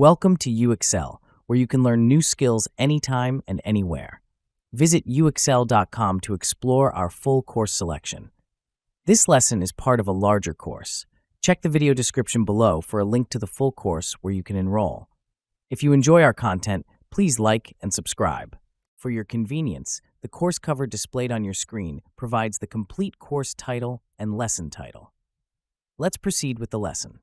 Welcome to UXL, where you can learn new skills anytime and anywhere. Visit uxl.com to explore our full course selection. This lesson is part of a larger course. Check the video description below for a link to the full course where you can enroll. If you enjoy our content, please like and subscribe. For your convenience, the course cover displayed on your screen provides the complete course title and lesson title. Let's proceed with the lesson.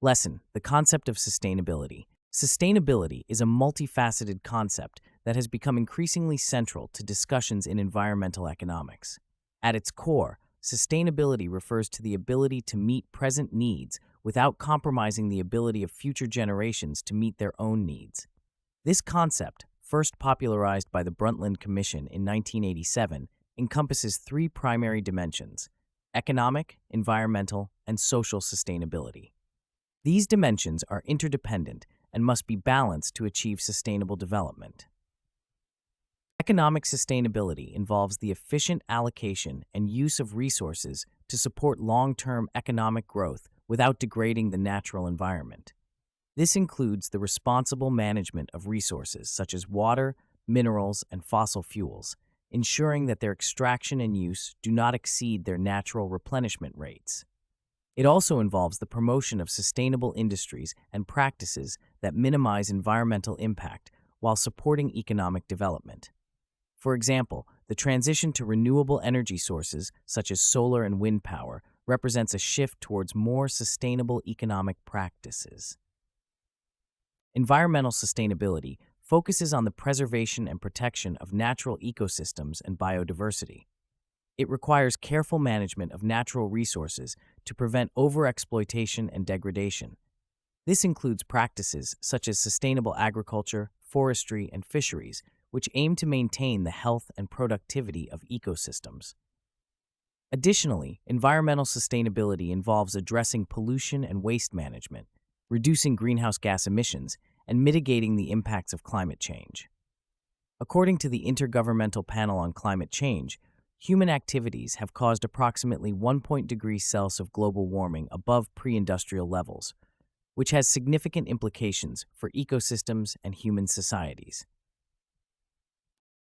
Lesson: the concept of sustainability. Sustainability is a multifaceted concept that has become increasingly central to discussions in environmental economics. At its core, sustainability refers to the ability to meet present needs without compromising the ability of future generations to meet their own needs. This concept, first popularized by the Brundtland Commission in 1987, encompasses three primary dimensions: economic, environmental, and social sustainability. These dimensions are interdependent and must be balanced to achieve sustainable development. Economic sustainability involves the efficient allocation and use of resources to support long-term economic growth without degrading the natural environment. This includes the responsible management of resources such as water, minerals, and fossil fuels, ensuring that their extraction and use do not exceed their natural replenishment rates. It also involves the promotion of sustainable industries and practices that minimize environmental impact while supporting economic development. For example, the transition to renewable energy sources such as solar and wind power represents a shift towards more sustainable economic practices. Environmental sustainability focuses on the preservation and protection of natural ecosystems and biodiversity. It requires careful management of natural resources to prevent overexploitation and degradation. This includes practices such as sustainable agriculture, forestry, and fisheries, which aim to maintain the health and productivity of ecosystems. Additionally, environmental sustainability involves addressing pollution and waste management, reducing greenhouse gas emissions, and mitigating the impacts of climate change. According to the Intergovernmental Panel on Climate Change, human activities have caused approximately 1 degrees Celsius of global warming above pre-industrial levels, which has significant implications for ecosystems and human societies.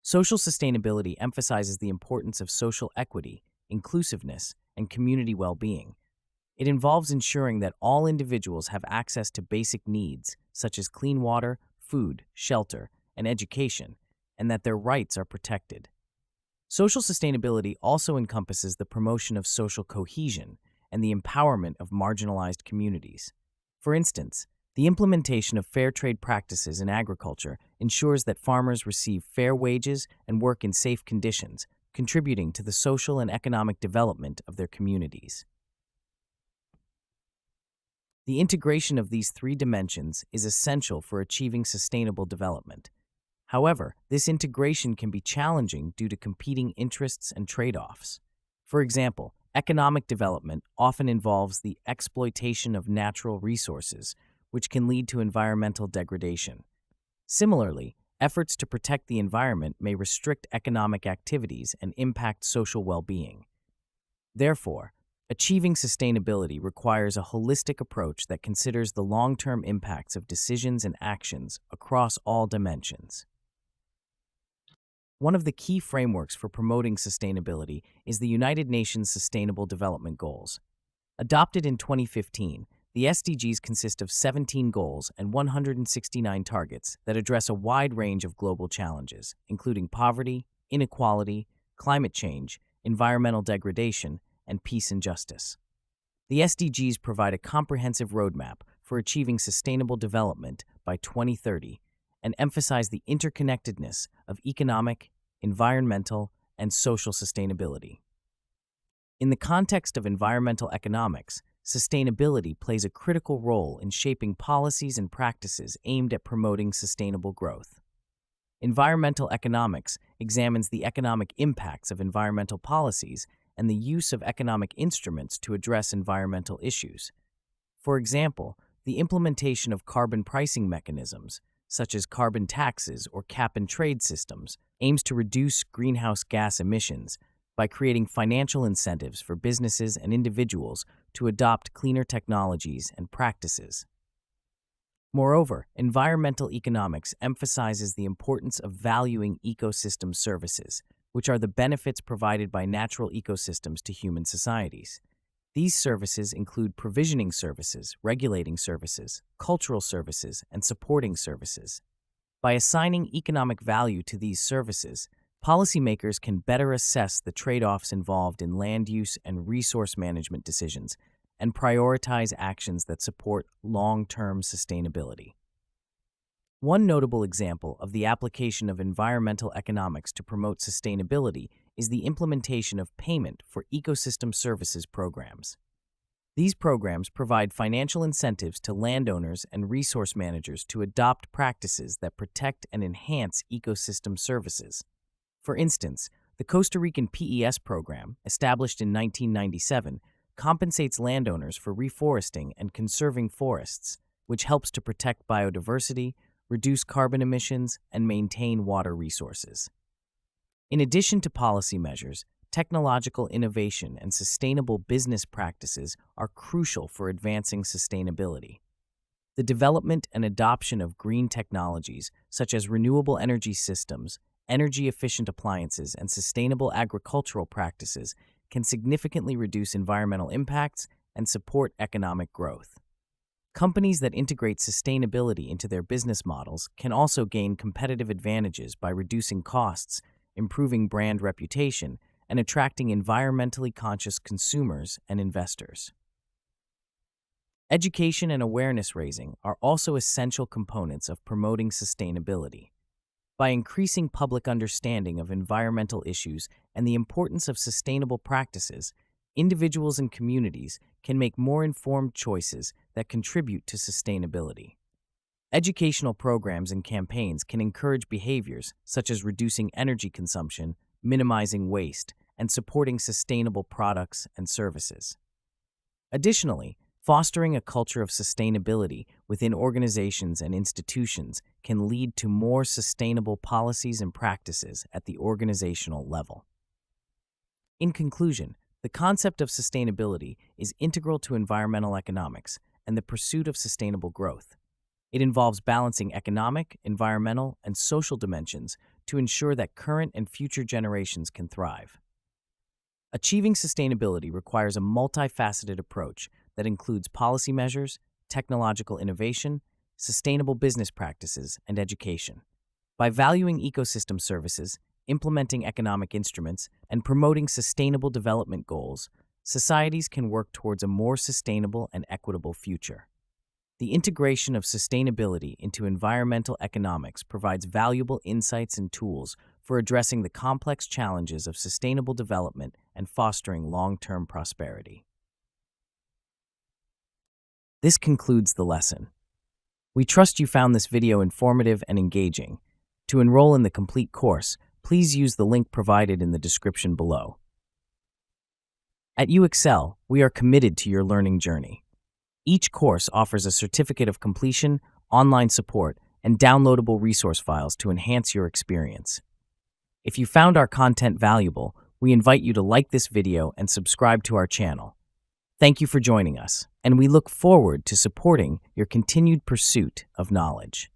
Social sustainability emphasizes the importance of social equity, inclusiveness, and community well-being. It involves ensuring that all individuals have access to basic needs such as clean water, food, shelter, and education, and that their rights are protected. Social sustainability also encompasses the promotion of social cohesion and the empowerment of marginalized communities. For instance, the implementation of fair trade practices in agriculture ensures that farmers receive fair wages and work in safe conditions, contributing to the social and economic development of their communities. The integration of these three dimensions is essential for achieving sustainable development. However, this integration can be challenging due to competing interests and trade-offs. For example, economic development often involves the exploitation of natural resources, which can lead to environmental degradation. Similarly, efforts to protect the environment may restrict economic activities and impact social well-being. Therefore, achieving sustainability requires a holistic approach that considers the long-term impacts of decisions and actions across all dimensions. One of the key frameworks for promoting sustainability is the United Nations Sustainable Development Goals. Adopted in 2015, the SDGs consist of 17 goals and 169 targets that address a wide range of global challenges, including poverty, inequality, climate change, environmental degradation, and peace and justice. The SDGs provide a comprehensive roadmap for achieving sustainable development by 2030 and emphasize the interconnectedness of economic, environmental, and social sustainability. In the context of environmental economics, sustainability plays a critical role in shaping policies and practices aimed at promoting sustainable growth. Environmental economics examines the economic impacts of environmental policies and the use of economic instruments to address environmental issues. For example, the implementation of carbon pricing mechanisms, such as carbon taxes or cap-and-trade systems, aims to reduce greenhouse gas emissions by creating financial incentives for businesses and individuals to adopt cleaner technologies and practices. Moreover, environmental economics emphasizes the importance of valuing ecosystem services, which are the benefits provided by natural ecosystems to human societies. These services include provisioning services, regulating services, cultural services, and supporting services. By assigning economic value to these services, policymakers can better assess the trade-offs involved in land use and resource management decisions and prioritize actions that support long-term sustainability. One notable example of the application of environmental economics to promote sustainability is the implementation of payment for ecosystem services programs. These programs provide financial incentives to landowners and resource managers to adopt practices that protect and enhance ecosystem services. For instance, the Costa Rican PES program, established in 1997, compensates landowners for reforesting and conserving forests, which helps to protect biodiversity, reduce carbon emissions, and maintain water resources. In addition to policy measures, technological innovation and sustainable business practices are crucial for advancing sustainability. The development and adoption of green technologies, such as renewable energy systems, energy-efficient appliances, and sustainable agricultural practices, can significantly reduce environmental impacts and support economic growth. Companies that integrate sustainability into their business models can also gain competitive advantages by reducing costs, improving brand reputation, and attracting environmentally conscious consumers and investors. Education and awareness raising are also essential components of promoting sustainability. By increasing public understanding of environmental issues and the importance of sustainable practices, individuals and communities can make more informed choices that contribute to sustainability. Educational programs and campaigns can encourage behaviors such as reducing energy consumption, minimizing waste, and supporting sustainable products and services. Additionally, fostering a culture of sustainability within organizations and institutions can lead to more sustainable policies and practices at the organizational level. In conclusion, the concept of sustainability is integral to environmental economics and the pursuit of sustainable growth. It involves balancing economic, environmental, and social dimensions to ensure that current and future generations can thrive. Achieving sustainability requires a multifaceted approach that includes policy measures, technological innovation, sustainable business practices, and education. By valuing ecosystem services, implementing economic instruments, and promoting sustainable development goals, societies can work towards a more sustainable and equitable future. The integration of sustainability into environmental economics provides valuable insights and tools for addressing the complex challenges of sustainable development and fostering long-term prosperity. This concludes the lesson. We trust you found this video informative and engaging. To enroll in the complete course, please use the link provided in the description below. At UExcel, we are committed to your learning journey. Each course offers a certificate of completion, online support, and downloadable resource files to enhance your experience. If you found our content valuable, we invite you to like this video and subscribe to our channel. Thank you for joining us, and we look forward to supporting your continued pursuit of knowledge.